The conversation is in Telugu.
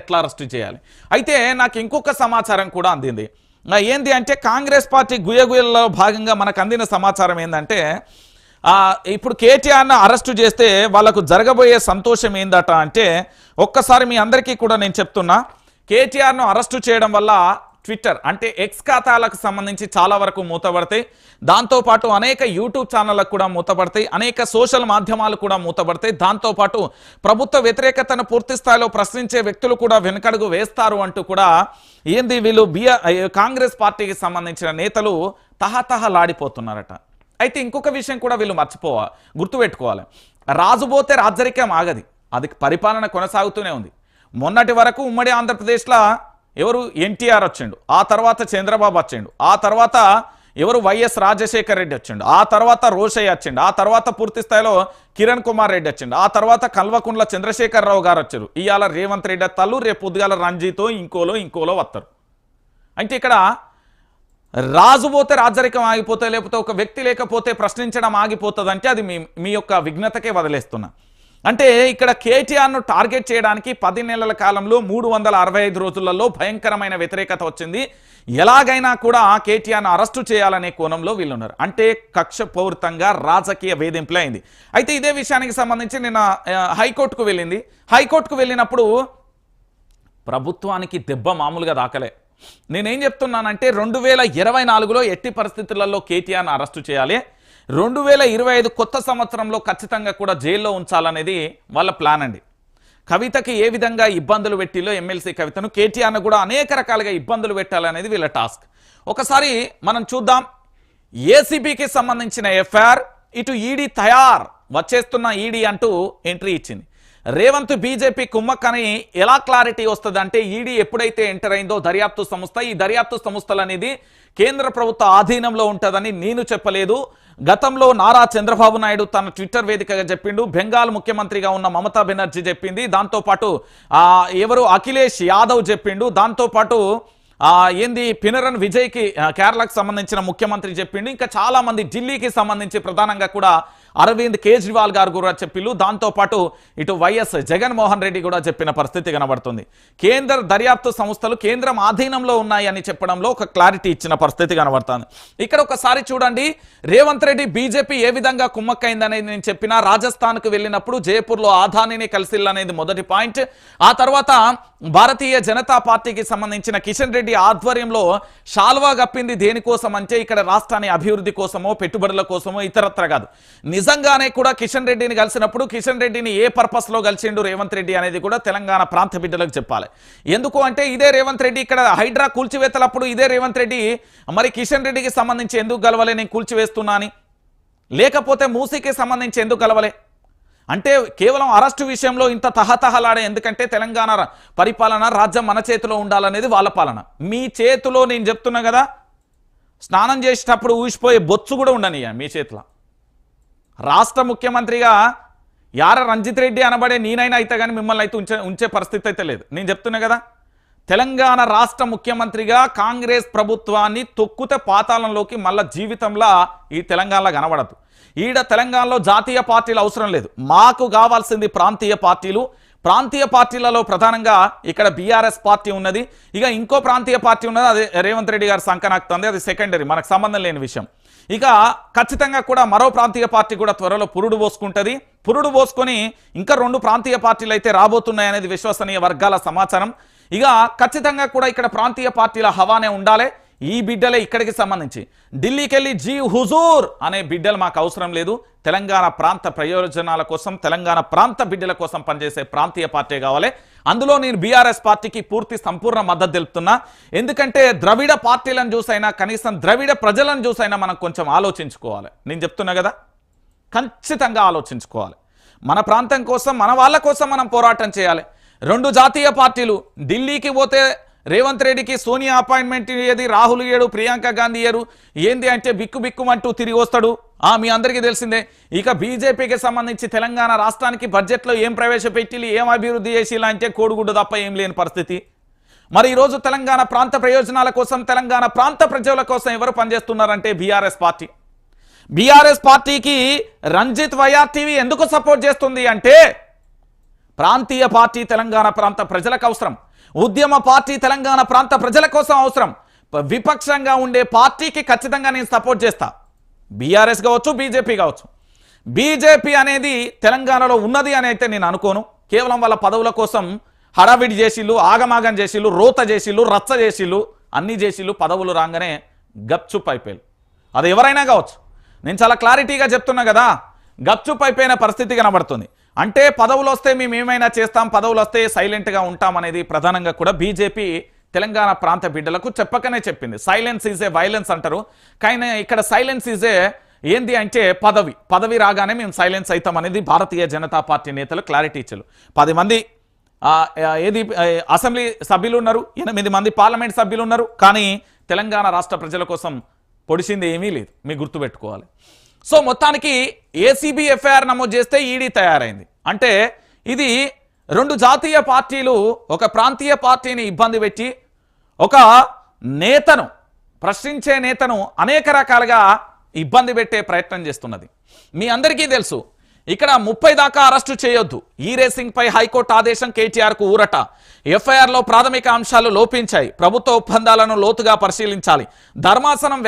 ఎట్లా అరెస్టు చేయాలి. అయితే నాకు ఇంకొక సమాచారం కూడా అందింది. ఏంది అంటే కాంగ్రెస్ పార్టీ గుయగుయల్లో భాగంగా మనకు అందిన సమాచారం ఏంటంటే ఇప్పుడు కేటీఆర్ను అరెస్టు చేస్తే వాళ్ళకు జరగబోయే సంతోషం ఏందట అంటే ఒక్కసారి మీ అందరికీ కూడా నేను చెప్తున్నా. కేటీఆర్ను అరెస్టు చేయడం వల్ల ట్విట్టర్ అంటే ఎక్స్ ఖాతాలకు సంబంధించి చాలా వరకు మూతపడతాయి. దాంతోపాటు అనేక యూట్యూబ్ ఛానళ్ళకు కూడా మూతపడతాయి, అనేక సోషల్ మాధ్యమాలు కూడా మూతపడతాయి. దాంతోపాటు ప్రభుత్వ వ్యతిరేకతను పూర్తి స్థాయిలో ప్రశ్నించే వ్యక్తులు కూడా వెనకడుగు వేస్తారు అంటూ కూడా ఏంది వీళ్ళు కాంగ్రెస్ పార్టీకి సంబంధించిన నేతలు తహతహలాడిపోతున్నారట. అయితే ఇంకొక విషయం కూడా వీళ్ళు గుర్తుపెట్టుకోవాలి. రాజుపోతే రాజరికం ఆగది, అది పరిపాలన కొనసాగుతూనే ఉంది. మొన్నటి వరకు ఉమ్మడి ఆంధ్రప్రదేశ్లో ఎవరు ఎన్టీఆర్ వచ్చిండు, ఆ తర్వాత చంద్రబాబు వచ్చిండు, ఆ తర్వాత ఎవరు వైఎస్ రాజశేఖర్ రెడ్డి వచ్చిండు, ఆ తర్వాత రోషయ్య వచ్చిండు, ఆ తర్వాత పూర్తి స్థాయిలో కిరణ్ కుమార్ రెడ్డి వచ్చిండు, ఆ తర్వాత కల్వకుంట్ల చంద్రశేఖరరావు గారు వచ్చారు. ఇవాళ రేవంత్ రెడ్డి వస్తారు, రేపు పొద్దుగాల రంజితో ఇంకోలో వస్తారు. అంటే ఇక్కడ రాజు పోతే రాజరికం ఆగిపోతే, లేకపోతే ఒక వ్యక్తి లేకపోతే ప్రశ్నించడం ఆగిపోతుంది అంటే అది మీ యొక్క విఘ్నతకే వదిలేస్తున్నా. అంటే ఇక్కడ కేటీఆర్ను టార్గెట్ చేయడానికి 10 నెలల కాలంలో 365 రోజులలో భయంకరమైన వ్యతిరేకత వచ్చింది. ఎలాగైనా కూడా కేటీఆర్ను అరెస్టు చేయాలనే కోణంలో వీళ్ళున్నారు. అంటే కక్షపూరితంగా రాజకీయ వేధింపులు అయింది. అయితే ఇదే విషయానికి సంబంధించి నిన్న హైకోర్టుకు వెళ్ళింది. హైకోర్టుకు వెళ్ళినప్పుడు ప్రభుత్వానికి దెబ్బ మామూలుగా దాకలే. నేనేం చెప్తున్నానంటే 2024లో ఎట్టి పరిస్థితులలో కేటీఆర్ను అరెస్టు చేయాలి, 2025 కొత్త సంవత్సరంలో ఖచ్చితంగా కూడా జైల్లో ఉంచాలనేది వాళ్ళ ప్లాన్ అండి. కవితకి ఏ విధంగా ఇబ్బందులు పెట్టిలో ఎమ్మెల్సీ కవితను, కేటీఆర్ను కూడా అనేక రకాలుగా ఇబ్బందులు పెట్టాలనేది వీళ్ళ టాస్క్. ఒకసారి మనం చూద్దాం. ఏసీబీకి సంబంధించిన ఎఫ్ఐఆర్, ఇటు ఈడీ వచ్చేస్తున్న ఈడీ అంటూ ఎంట్రీ ఇచ్చింది. రేవంత్ బీజేపీ కుమ్మక్కని ఎలా క్లారిటీ వస్తుంది అంటే ఈడీ ఎప్పుడైతే ఎంటర్ అయిందో దర్యాప్తు సంస్థ, ఈ దర్యాప్తు సంస్థలు అనేది కేంద్ర ప్రభుత్వ ఆధీనంలో ఉంటుందని నేను చెప్పలేదు. గతంలో నారా చంద్రబాబు నాయుడు తన ట్విట్టర్ వేదికగా చెప్పిండు, బెంగాల్ ముఖ్యమంత్రిగా ఉన్న మమతా బెనర్జీ చెప్పింది, దాంతోపాటు ఎవరు అఖిలేష్ యాదవ్ చెప్పిండు, దాంతోపాటు ఏంది పినరన్ విజయ్కి కేరళకు సంబంధించిన ముఖ్యమంత్రి చెప్పిండు, ఇంకా చాలా మంది ఢిల్లీకి సంబంధించి ప్రధానంగా కూడా అరవింద్ కేజ్రీవాల్ గారు కూడా చెప్పిళ్ళు, దాంతోపాటు ఇటు వైఎస్ జగన్మోహన్ రెడ్డి కూడా చెప్పిన పరిస్థితి కనబడుతుంది. కేంద్ర దర్యాప్తు సంస్థలు కేంద్రం ఆధీనంలో ఉన్నాయని చెప్పడంలో ఒక క్లారిటీ ఇచ్చిన పరిస్థితి కనబడుతుంది. ఇక్కడ ఒకసారి చూడండి, రేవంత్ రెడ్డి బీజేపీ ఏ విధంగా కుమ్మక్కైందనేది నేను చెప్పిన. రాజస్థాన్కు వెళ్ళినప్పుడు జైపూర్లో ఆదానిని కలిసిల్లనేది మొదటి పాయింట్. ఆ తర్వాత భారతీయ జనతా పార్టీకి సంబంధించిన కిషన్ రెడ్డి ఆధ్వర్యంలో షాల్వా గప్పింది దేనికోసం అంటే ఇక్కడ రాష్ట్రాన్ని అభివృద్ధి కోసమో పెట్టుబడుల కోసమో ఇతరత్ర కాదు. నిజంగానే కూడా కిషన్ రెడ్డిని కలిసినప్పుడు కిషన్ రెడ్డిని ఏ పర్పస్లో కలిసిండు రేవంత్ రెడ్డి అనేది కూడా తెలంగాణ ప్రాంత బిడ్డలకు చెప్పాలి. ఎందుకు అంటే ఇదే రేవంత్ రెడ్డి ఇక్కడ హైడ్రా కూల్చివేతలప్పుడు ఇదే రేవంత్ రెడ్డి మరి కిషన్ రెడ్డికి సంబంధించి ఎందుకు గలవలే, నేను కూల్చివేస్తున్నా అని, లేకపోతే మూసీకి సంబంధించి ఎందుకు గలవలే అంటే కేవలం అరెస్టు విషయంలో ఇంత తహతహలాడే. ఎందుకంటే తెలంగాణ పరిపాలన రాజ్యం మన చేతిలో ఉండాలనేది వాళ్ళ పాలన. మీ చేతిలో నేను చెప్తున్నా కదా, స్నానం చేసేటప్పుడు ఊసిపోయే బొచ్చు కూడా ఉండనియ్య మీ చేతిలో. రాష్ట్ర ముఖ్యమంత్రిగా యార రంజిత్ రెడ్డి అనబడే నేనైనా అయితే కానీ మిమ్మల్ని అయితే ఉంచే పరిస్థితి అయితే లేదు. నేను చెప్తున్నా కదా, తెలంగాణ రాష్ట్ర ముఖ్యమంత్రిగా కాంగ్రెస్ ప్రభుత్వాన్ని తొక్కుతే పాతాళంలోకి మళ్ళా జీవితంలో ఈ తెలంగాణలో కనబడదు. ఈడ తెలంగాణలో జాతీయ పార్టీలు అవసరం లేదు, మాకు కావాల్సింది ప్రాంతీయ పార్టీలు. ప్రాంతీయ పార్టీలలో ప్రధానంగా ఇక్కడ బీఆర్ఎస్ పార్టీ ఉన్నది, ఇక ఇంకో ప్రాంతీయ పార్టీ ఉన్నది, అది రేవంత్ రెడ్డి గారు సంకనాకుతుంది, అది సెకండరీ, మనకు సంబంధం లేని విషయం. ఇక ఖచ్చితంగా కూడా మరో ప్రాంతీయ పార్టీ కూడా త్వరలో పురుడు పోసుకుంటుంది. పురుడు పోసుకొని ఇంకా 2 ప్రాంతీయ పార్టీలు అయితే రాబోతున్నాయనేది విశ్వసనీయ వర్గాల సమాచారం. ఇక ఖచ్చితంగా కూడా ఇక్కడ ప్రాంతీయ పార్టీల హవానే ఉండాలి. ఈ బిడ్డలే ఇక్కడికి సంబంధించి ఢిల్లీకి వెళ్ళి జీ హుజూర్ అనే బిడ్డలు మాకు అవసరం లేదు. తెలంగాణ ప్రాంత ప్రయోజనాల కోసం, తెలంగాణ ప్రాంత బిడ్డల కోసం పనిచేసే ప్రాంతీయ పార్టీ కావాలి. అందులో నేను బీఆర్ఎస్ పార్టీకి సంపూర్ణ మద్దతు తెలుపుతున్నా. ఎందుకంటే ద్రవిడ పార్టీలను చూసైనా, కనీసం ద్రవిడ ప్రజలను చూసైనా మనం కొంచెం ఆలోచించుకోవాలి. నేను చెప్తున్నా కదా, ఖచ్చితంగా ఆలోచించుకోవాలి. మన ప్రాంతం కోసం, మన వాళ్ళ కోసం మనం పోరాటం చేయాలి. 2 జాతీయ పార్టీలు ఢిల్లీకి పోతే రేవంత్ రెడ్డికి సోనియా అపాయింట్మెంట్ ఇయ్యేది, రాహుల్ ఇయ్యడు, ప్రియాంక గాంధీ ఇయ్యరు. ఏంది అంటే బిక్కుబిక్కుమంటూ తిరిగి వస్తాడు. మీ అందరికీ తెలిసిందే. ఇక బీజేపీకి సంబంధించి తెలంగాణ రాష్ట్రానికి బడ్జెట్లో ఏం ప్రవేశపెట్టి ఏం అభివృద్ధి చేసిలా అంటే కోడిగుడ్డు తప్ప ఏం లేని పరిస్థితి. మరి ఈరోజు తెలంగాణ ప్రాంత ప్రయోజనాల కోసం, తెలంగాణ ప్రాంత ప్రజల కోసం ఎవరు పనిచేస్తున్నారంటే బీఆర్ఎస్ పార్టీ. బీఆర్ఎస్ పార్టీకి రంజిత్ వైఆర్టీవీ ఎందుకు సపోర్ట్ చేస్తుంది అంటే ప్రాంతీయ పార్టీ తెలంగాణ ప్రాంత ప్రజలకు అవసరం, ఉద్యమ పార్టీ తెలంగాణ ప్రాంత ప్రజల కోసం అవసరం. విపక్షంగా ఉండే పార్టీకి ఖచ్చితంగా నేను సపోర్ట్ చేస్తా. బీఆర్ఎస్ కావచ్చు, బీజేపీ కావచ్చు. బీజేపీ అనేది తెలంగాణలో ఉన్నది అని అయితే నేను అనుకోను. కేవలం వాళ్ళ పదవుల కోసం హడావిడి చేసిళ్ళు, ఆగమాగం చేసిళ్ళు, రోత చేసిళ్ళు, రచ్చ చేసిళ్ళు, అన్ని చేసిళ్ళు. పదవులు రాగానే గప్చుప్ అయిపోయారు. అది ఎవరైనా కావచ్చు. నేను చాలా క్లారిటీగా చెప్తున్నా కదా, గప్చుప్ అయిపోయిన పరిస్థితి కనబడుతుంది. అంటే పదవులు వస్తే మేము ఏమైనా చేస్తాం, పదవులు వస్తే సైలెంట్గా ఉంటాం అనేది ప్రధానంగా కూడా బీజేపీ తెలంగాణ ప్రాంత బిడ్డలకు చెప్పకనే చెప్పింది. సైలెన్స్ ఈజ్ ఏ వైలెన్స్ అంటారు, కానీ ఇక్కడ సైలెన్స్ ఈజ్ ఏ ఏంది అంటే పదవి రాగానే మేము సైలెన్స్ అవుతాం అనేది భారతీయ జనతా పార్టీ నేతలు క్లారిటీ ఇచ్చారు. 10 మంది అసెంబ్లీ సభ్యులు ఉన్నారు, 8 మంది పార్లమెంట్ సభ్యులు ఉన్నారు, కానీ తెలంగాణ రాష్ట్ర ప్రజల కోసం పొడిచింది ఏమీ లేదు, మీకు గుర్తుపెట్టుకోవాలి. సో మొత్తానికి ఏసీబీ ఎఫ్ఐఆర్ నమోదు చేస్తే ఈడీ తయారైంది. అంటే ఇది 2 జాతీయ పార్టీలు ఒక ప్రాంతీయ పార్టీని ఇబ్బంది పెట్టి ఒక నేతను, ప్రశ్నించే నేతను అనేక రకాలుగా ఇబ్బంది పెట్టే ప్రయత్నం చేస్తున్నది. మీ అందరికీ తెలుసు, ఇక్కడ 30 దాకా అరెస్టు చేయొద్దు. ఈ రేసింగ్ పై హైకోర్టు ఆదేశం, కేటీఆర్కు ఊరట. ఎఫ్ఐఆర్లో ప్రాథమిక అంశాలు లోపించాయి, ప్రభుత్వ ఒప్పందాలను లోతుగా పరిశీలించాలి. ధర్మాసనం